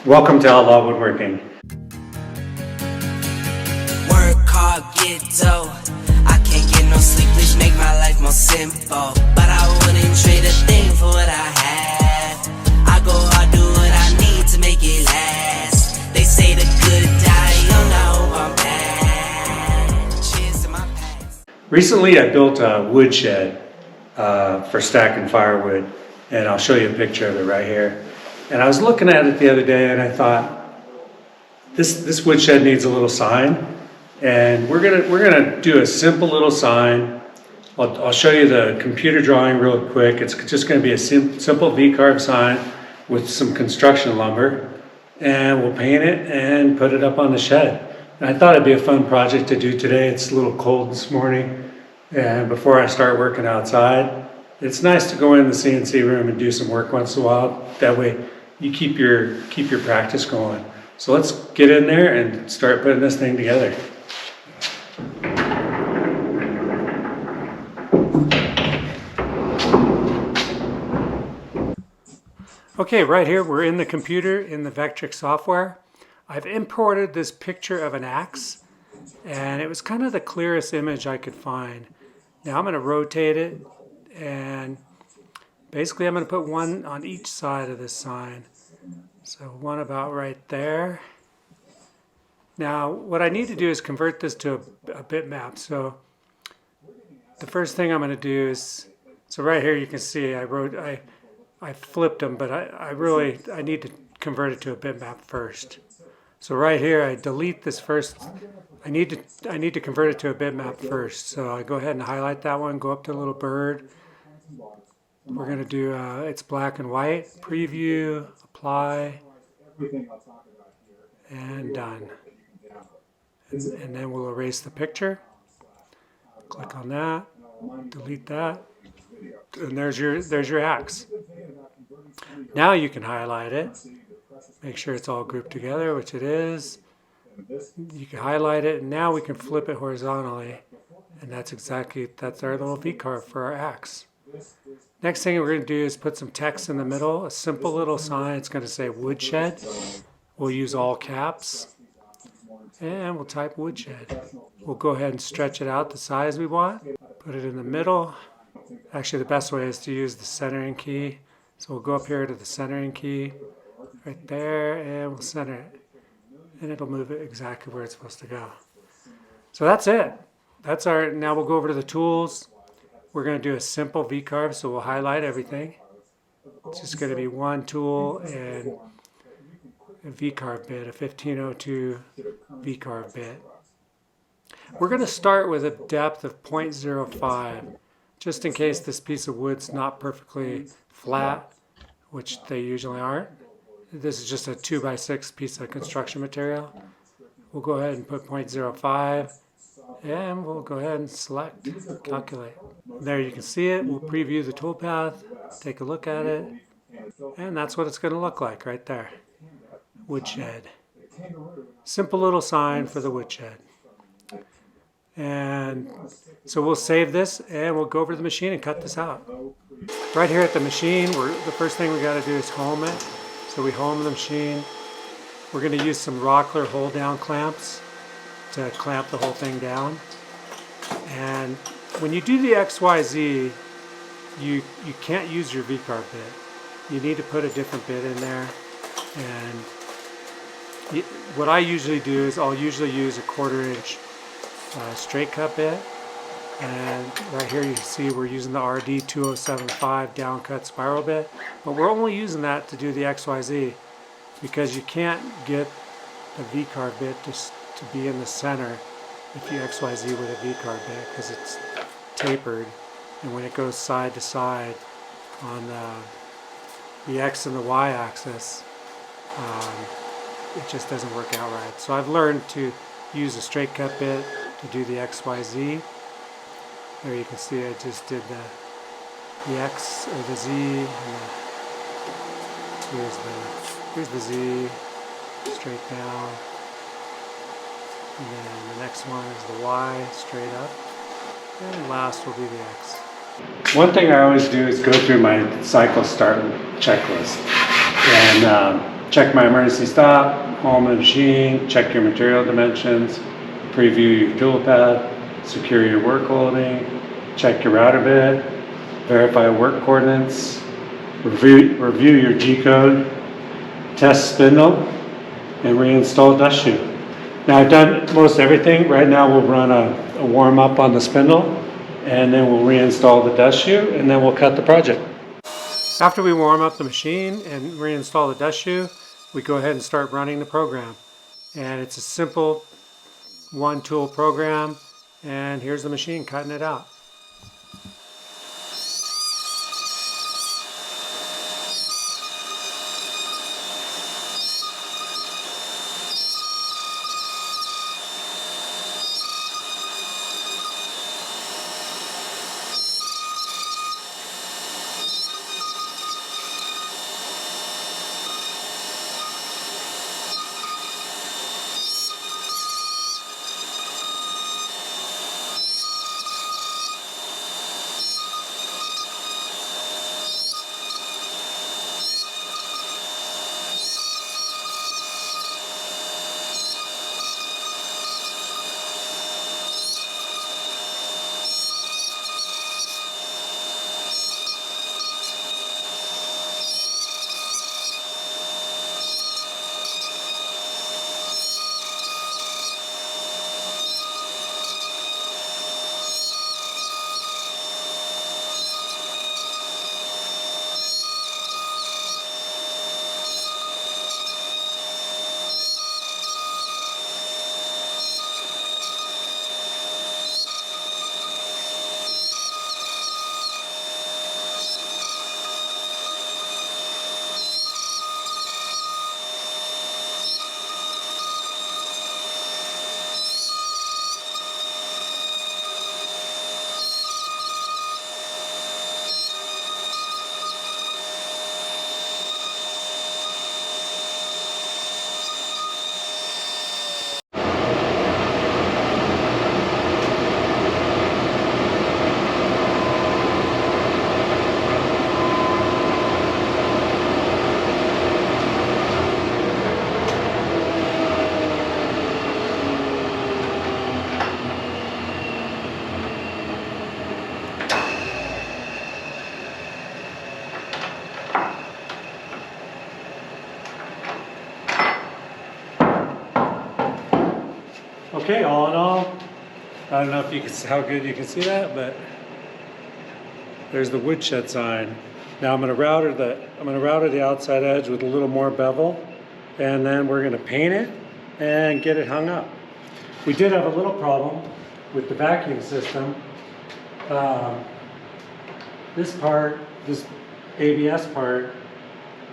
Welcome to Outlaw Woodworking. Work hard, get dough. I can't get no sleep, please make my life more simple. But I wouldn't trade a thing for what I have. I go hard, do what I need to make it last. They say the good die young, I hope I'm bad. Cheers to my past. Recently I built a woodshed for stacking firewood, and I'll show you a picture of it right here. And I was looking at it the other day and I thought, this woodshed needs a little sign, and we're gonna do a simple little sign. I'll show you the computer drawing real quick. It's just gonna be a simple V-carve sign with some construction lumber, and we'll paint it and put it up on the shed. And I thought it'd be a fun project to do today. It's a little cold this morning, and before I start working outside, it's nice to go in the CNC room and do some work once in a while. That way you keep your practice going. So let's get in there and start putting this thing together. Okay, right here we're in the computer in the Vectric software. I've imported this picture of an axe, and it was kind of the clearest image I could find. Now I'm going to rotate it, and basically I'm going to put one on each side of this sign. So one about right there. Now what I need to do is convert this to a bitmap. So the first thing I'm going to do is, so right here you can see I flipped them, but I need to convert it to a bitmap first. So right here I delete this first. I need to convert it to a bitmap first. So I go ahead and highlight that one, go up to the little bird. We're going to do it's black and white, preview, apply, and done. And then we'll erase the picture. Click on that, delete that, and there's your axe. Now you can highlight it, make sure it's all grouped together, which it is. You can highlight it, and now we can flip it horizontally, and that's our little V-carve for our axe. Next thing we're going to do is put some text in the middle, a simple little sign. It's going to say Woodshed. We'll use all caps, and we'll type Woodshed. We'll go ahead and stretch it out the size we want, put it in the middle. Actually, the best way is to use the centering key. So we'll go up here to the centering key right there, and we'll center it, and it'll move it exactly where it's supposed to go. So that's it. Now we'll go over to the tools. We're going to do a simple V-carve, so we'll highlight everything. It's just going to be one tool and a V-carve bit, a 1502 V-carve bit. We're going to start with a depth of 0.05, just in case this piece of wood's not perfectly flat, which they usually aren't. This is just a 2x6 piece of construction material. We'll go ahead and put 0.05. And we'll go ahead and select, calculate. There you can see it. We'll preview the toolpath, take a look at it, and that's what it's going to look like right there. Woodshed. Simple little sign for the woodshed. And so we'll save this, and we'll go over to the machine and cut this out. Right here at the machine, the first thing we got to do is home it. So we home the machine. We're going to use some Rockler hold down clamps to clamp the whole thing down. And when you do the XYZ, you can't use your V-carve bit. You need to put a different bit in there. And what I usually do is I'll usually use a 1/4 inch straight cut bit. And right here you can see we're using the RD 2075 down cut spiral bit. But we're only using that to do the XYZ because you can't get the V-carve bit to be in the center if you XYZ with a V-carve bit, because it's tapered, and when it goes side to side on the X and the Y axis, it just doesn't work out right. So I've learned to use a straight cut bit to do the XYZ. There you can see I just did the X or the Z, and here's the Z straight down. And then the next one is the Y straight up, and last will be the X. One thing I always do is go through my cycle start checklist, and check my emergency stop, home the machine, check your material dimensions, preview your tool path, secure your work holding, check your router bit, verify work coordinates, review your G-code, test spindle, and reinstall dust chute. Now I've done most everything. Right now we'll run a warm up on the spindle, and then we'll reinstall the dust chute, and then we'll cut the project. After we warm up the machine and reinstall the dust chute, we go ahead and start running the program. And it's a simple one tool program, and here's the machine cutting it out. Okay, all in all, I don't know if you can see how good you can see that, but there's the Woodshed sign. Now I'm going to router the outside edge with a little more bevel, and then we're going to paint it and get it hung up. We did have a little problem with the vacuum system. This ABS part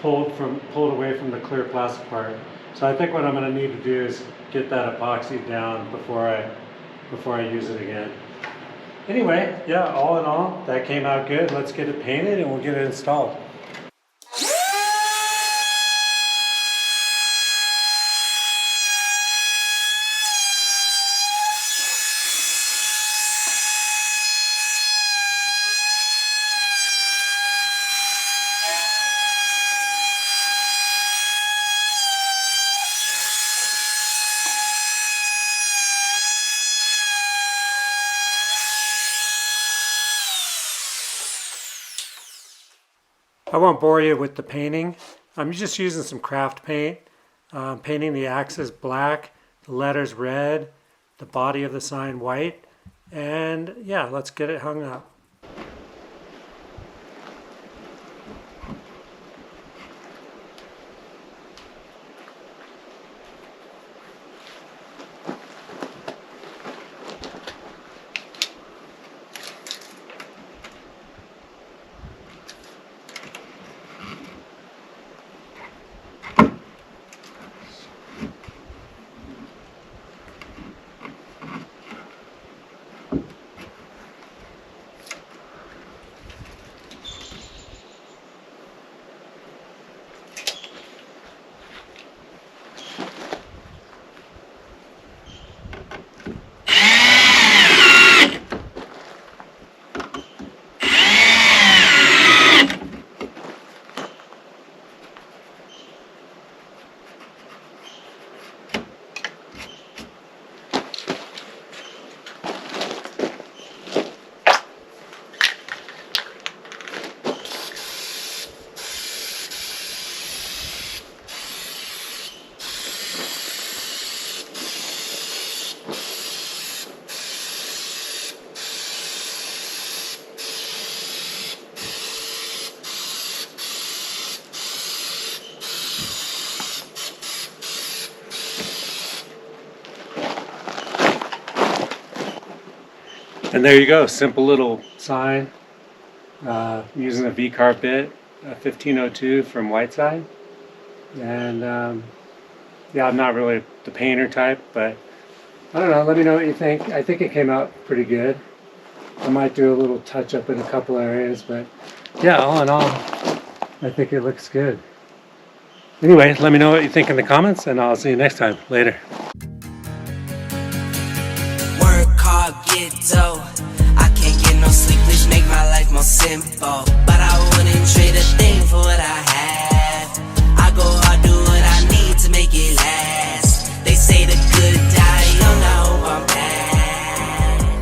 pulled away from the clear plastic part. So I think what I'm going to need to do is get that epoxy down before I use it again. Anyway, yeah, all in all, that came out good. Let's get it painted and we'll get it installed. I won't bore you with the painting. I'm just using some craft paint, painting the axis black, the letters red, the body of the sign white, and yeah, let's get it hung up. And there you go, simple little sign using a V-carb bit, a 1502 from Whiteside. And yeah, I'm not really the painter type, but I don't know, let me know what you think. I think it came out pretty good. I might do a little touch up in a couple areas, but yeah, all in all, I think it looks good. Anyway, let me know what you think in the comments, and I'll see you next time. Later. Work hard, get dough. I can't get no sleep, please make my life more simple. But I wouldn't trade a thing for what I have.